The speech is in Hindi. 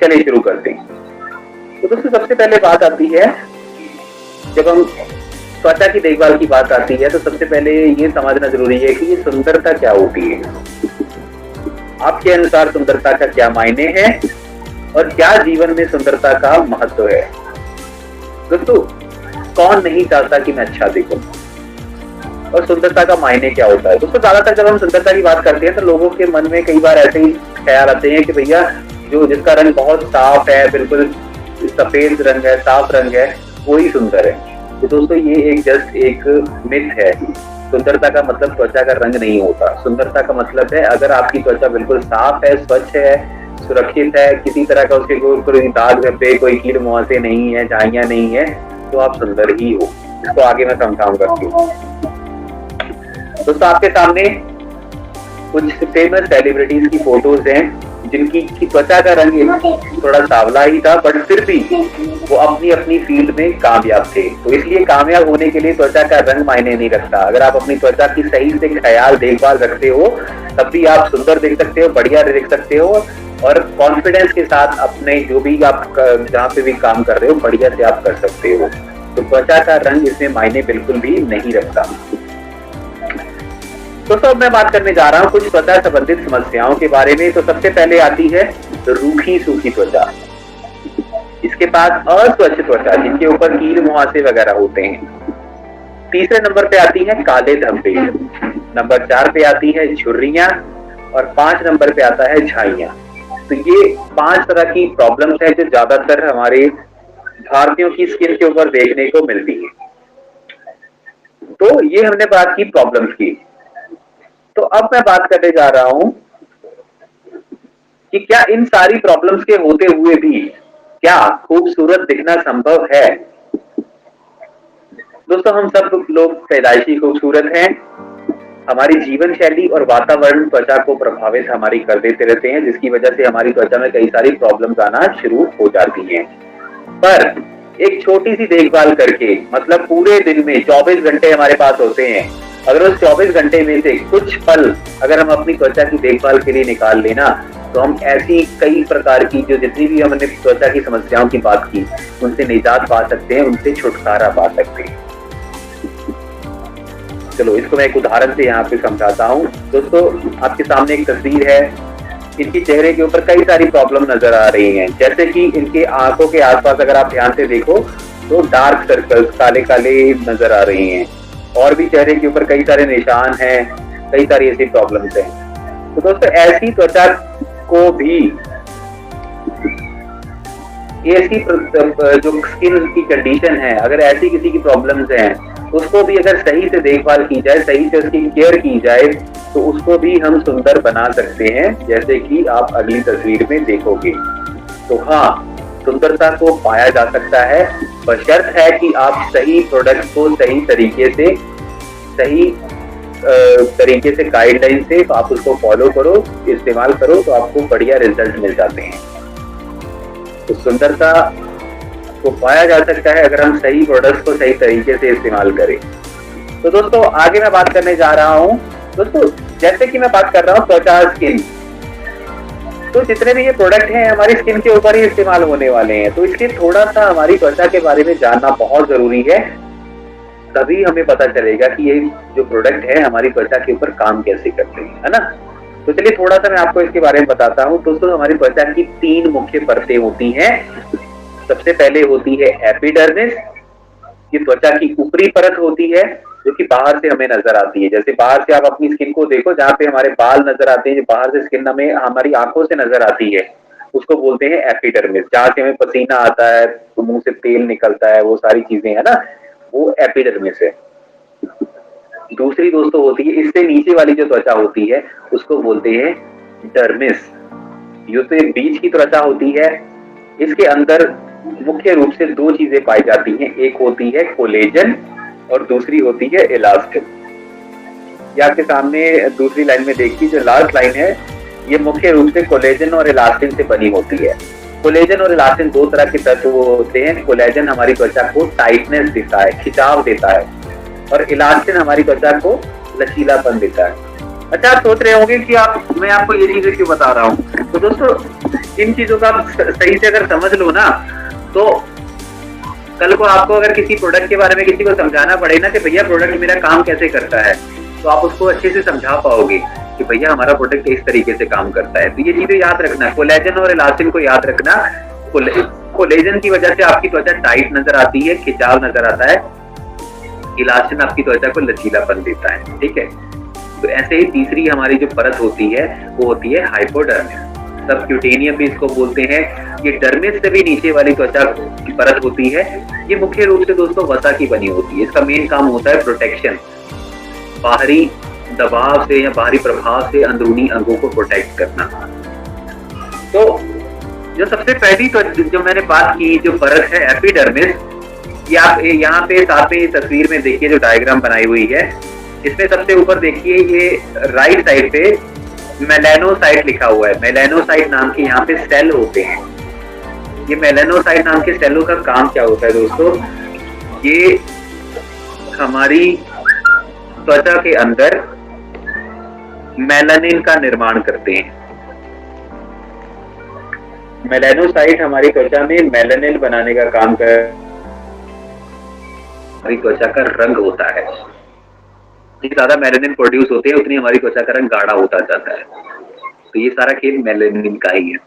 चलिए शुरू करते हैं। तो दोस्तों सबसे पहले बात आती है, जब हम त्वचा की देखभाल की बात आती है तो सबसे पहले ये समझना जरूरी है कि ये सुंदरता क्या होती है। आपके अनुसार सुंदरता का क्या मायने है और क्या जीवन में सुंदरता का महत्व है। दोस्तों कौन नहीं चाहता कि मैं अच्छा दिखूं, और सुंदरता का मायने क्या होता है। दोस्तों ज्यादातर जब हम सुंदरता की बात करते हैं तो लोगों के मन में कई बार ऐसे ही ख्याल आते हैं कि भैया जो जिसका रंग बहुत साफ है, बिल्कुल सफेद रंग है, साफ रंग है, वही सुंदर है। तो दोस्तों ये एक जस्ट एक मिथ है। सुंदरता का मतलब त्वचा का रंग नहीं होता। सुंदरता का मतलब है अगर आपकी त्वचा बिल्कुल साफ है, स्वच्छ है, सुरक्षित है, किसी तरह का उसके कोई दाग धब्बे, कोई कील मुहासे नहीं है, झाइयां नहीं है, तो आप सुंदर ही हो। इसको आगे मैं समझाऊंगा क्यों। दोस्तों आपके सामने कुछ फेमस सेलिब्रिटीज की फोटोज हैं जिनकी त्वचा का रंग थोड़ा सावला ही था, बट फिर भी वो अपनी अपनी फील्ड में कामयाब थे। तो इसलिए कामयाब होने के लिए त्वचा का रंग मायने नहीं रखता। अगर आप अपनी त्वचा की सही से ख्याल देखभाल रखते हो तब भी आप सुंदर दिख सकते हो, बढ़िया दिख सकते हो, और कॉन्फिडेंस के साथ अपने जो भी आप जहाँ पे भी काम कर रहे हो बढ़िया से आप कर सकते हो। तो त्वचा का रंग इसमें मायने बिल्कुल भी नहीं रखता। दोस्तों मैं बात करने जा रहा हूँ कुछ त्वचा संबंधित समस्याओं के बारे में। तो सबसे पहले आती है रूखी सूखी त्वचा, इसके बाद अस्वच्छ त्वचा जिनके ऊपर कील मुहासे वगैरह होते हैं। तीसरे नंबर पे आती है काले धब्बे, नंबर 4 पे आती है झुर्रियां, और 5 नंबर पे आता है झाइयां। तो ये 5 तरह की प्रॉब्लम्स हैं जो ज्यादातर हमारे भारतीयों की स्किन के ऊपर देखने को मिलती है। तो ये हमने बात की प्रॉब्लम्स की। तो अब मैं बात करने जा रहा हूं कि क्या इन सारी प्रॉब्लम्स के होते हुए भी क्या खूबसूरत दिखना संभव है। दोस्तों हम सब लोग पैदाइशी खूबसूरत हैं। हमारी जीवन शैली और वातावरण त्वचा को प्रभावित हमारी कर देते रहते हैं, जिसकी वजह से हमारी त्वचा में कई सारी प्रॉब्लम्स आना शुरू हो जाती हैं। पर एक छोटी सी देखभाल करके, मतलब पूरे दिन में 24 घंटे हमारे पास होते हैं, अगर उस 24 घंटे में से कुछ पल अगर हम अपनी त्वचा की देखभाल के लिए निकाल लेना तो हम ऐसी कई प्रकार की जो जितनी भी हमने त्वचा की समस्याओं की बात की उनसे निजात पा सकते हैं, उनसे छुटकारा पा सकते हैं। चलो इसको मैं एक उदाहरण से यहाँ पे समझाता हूँ। दोस्तों आपके सामने एक तस्वीर है, इनके चेहरे के ऊपर कई सारी प्रॉब्लम नजर आ रही हैं। जैसे कि इनके आंखों के आसपास अगर आप ध्यान से देखो तो डार्क सर्कल्स काले काले नजर आ रही हैं, और भी चेहरे के ऊपर कई सारे निशान हैं, कई सारी ऐसी प्रॉब्लम्स हैं। तो दोस्तों ऐसी त्वचा को भी, ऐसी जो स्किन की कंडीशन है, अगर ऐसी किसी की प्रॉब्लम्स हैं उसको भी अगर सही से देखभाल की जाए, सही से उसकी केयर की जाए तो उसको भी हम सुंदर बना सकते हैं, जैसे कि आप अगली तस्वीर में देखोगे। तो हाँ, सुंदरता को पाया जा सकता है, बशर्त है कि आप सही प्रोडक्ट को सही तरीके से गाइडलाइन से आप उसको फॉलो करो, इस्तेमाल करो, तो आपको बढ़िया रिजल्ट मिल जाते हैं। तो सुंदरता को पाया जा सकता है अगर हम सही प्रोडक्ट्स को सही तरीके से इस्तेमाल करें। तो दोस्तों आगे मैं बात करने जा रहा हूँ। दोस्तों जैसे कि मैं बात कर रहा हूँ त्वचा स्किन, तो जितने भी ये प्रोडक्ट हैं हमारी स्किन के ऊपर ही इस्तेमाल होने वाले हैं, तो इसलिए थोड़ा सा हमारी त्वचा के बारे में जानना बहुत जरूरी है। तभी हमें पता चलेगा कि ये जो प्रोडक्ट है हमारी त्वचा के ऊपर काम कैसे करते हैं, है ना। तो चलिए थोड़ा सा मैं आपको इसके बारे में बताता हूँ। दोस्तों हमारी त्वचा की 3 मुख्य परतें होती हैं। सबसे पहले होती है एपिडर्मिस, ये त्वचा की ऊपरी परत होती है जो कि बाहर से हमें नजर आती है। जैसे बाहर से आप अपनी स्किन को देखो, जहाँ पे हमारे बाल नजर आते हैं, जो बाहर से स्किन हमें हमारी आंखों से नजर आती है, उसको बोलते हैं एपिडर्मिस। जहाँ से हमें पसीना आता है, तो मुंह से तेल निकलता है, वो सारी चीजें है ना, वो एपिडर्मिस है। दूसरी दोस्तों होती है इससे नीचे वाली जो त्वचा होती है उसको बोलते हैं डर्मिस। ये तो बीच की त्वचा होती है। इसके अंदर मुख्य रूप से 2 चीजें पाई जाती हैं, एक होती है कोलेजन और दूसरी होती है इलास्टिन। ये आपके सामने दूसरी लाइन में देखिए, जो लास्ट लाइन है ये मुख्य रूप से कोलेजन और इलास्टिन से बनी होती है। कोलेजन और इलास्टिन 2 तरह के तत्व होते हैं। कोलेजन हमारी त्वचा को टाइटनेस देता है, खिंचाव देता है, और इलास्टिन हमारी त्वचा को लचीलापन देता है। अच्छा आप सोच रहे होंगे कि मैं आपको ये चीजें क्यों बता रहा हूँ। तो दोस्तों इन चीजों का आप सही से अगर समझ लो ना, तो कल को आपको अगर किसी प्रोडक्ट के बारे में किसी को समझाना पड़े ना कि भैया प्रोडक्ट मेरा काम कैसे करता है, तो आप उसको अच्छे से समझा पाओगे कि भैया हमारा प्रोडक्ट इस तरीके से काम करता है। तो ये चीजें याद रखना, कोलेजन और इलास्टिन को याद रखना। कोलेजन की वजह से आपकी त्वचा टाइट नजर आती है, खिंचाव नजर आता है, इलास्टिन आपकी त्वचा को लचीलापन देता है। ठीक है, तो ऐसे ही तीसरी हमारी जो परत होती है वो होती है हाइपोडर्मिस, सबक्यूटेनियम भी इसको बोलते हैं। ये डर्मिस से भी नीचे वाली त्वचा की परत होती है। ये मुख्य रूप से दोस्तों वसा की बनी होती है। इसका मेन काम होता है प्रोटेक्शन, बाहरी दबाव से या बाहरी प्रभाव से अंदरूनी अंगों को प्रोटेक्ट करना। तो जो सबसे पहली तो जो मैंने बात की जो परत है एपिडर्मिस, ये आप यहाँ पे साथ में तस्वीर में देखिए जो डायग्राम बनाई हुई है, इसमें सबसे ऊपर देखिए ये राइट साइड पे मेलानोसाइट लिखा हुआ है। मेलानोसाइट नाम के यहाँ पे सेल होते हैं। ये मेलानोसाइट नाम के सेलों का काम क्या होता है दोस्तों, ये हमारी त्वचा के अंदर मेलानिन का निर्माण करते हैं। मेलानोसाइट हमारी त्वचा में मेलानिन बनाने का काम कर, हमारी त्वचा का रंग होता है। जितनी ज्यादा मेलानिन प्रोड्यूस होते हैं उतनी हमारी त्वचा का रंग गाढ़ा होता जाता है। तो ये सारा खेल मेलानिन का ही है।